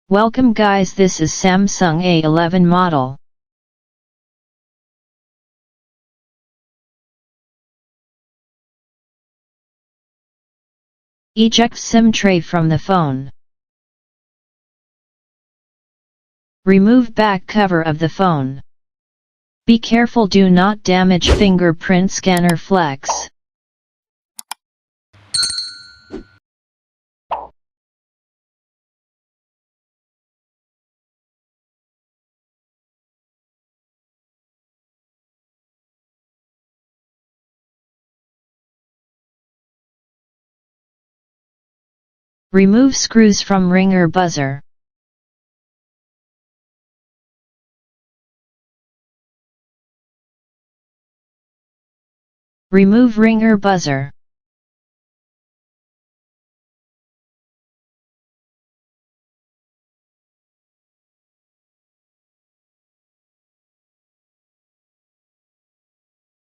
Welcome guys, this is Samsung A13 model. Eject SIM tray from the phone. Remove back cover of the phone. Be careful, do not damage fingerprint scanner flex. Remove screws from ringer buzzer. Remove ringer buzzer.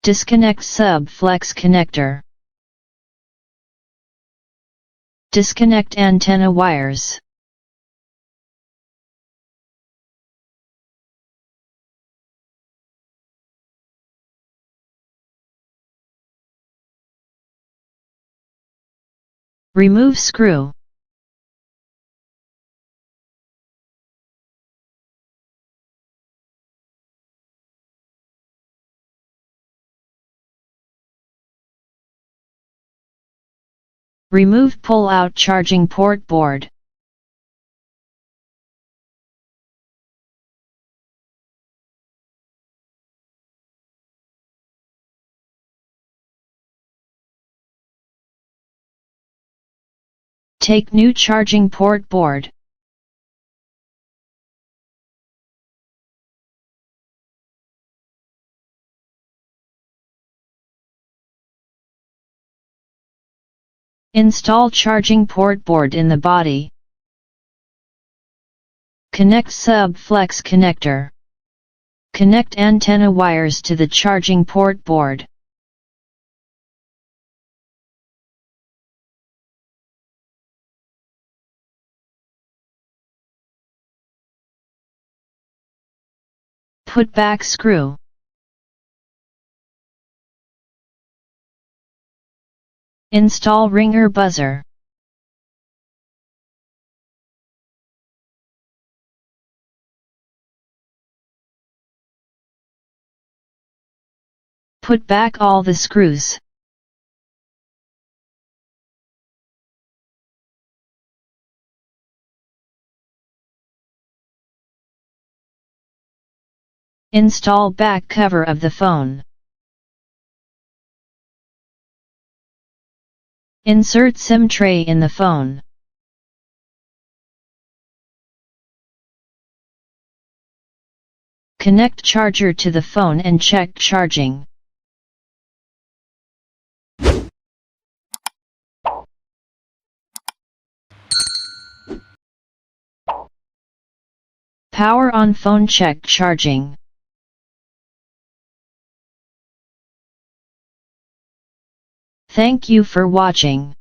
Disconnect sub flex connector. Disconnect antenna wires. Remove screw. Remove pull-out charging port board. Take new charging port board. Install charging port board in the body. Connect sub flex connector. Connect antenna wires to the charging port board. Put back screw. Install ringer buzzer. Put back all the screws. Install back cover of the phone. Insert SIM tray in the phone. Connect charger to the phone and check charging. Power on phone, check charging. Thank you for watching.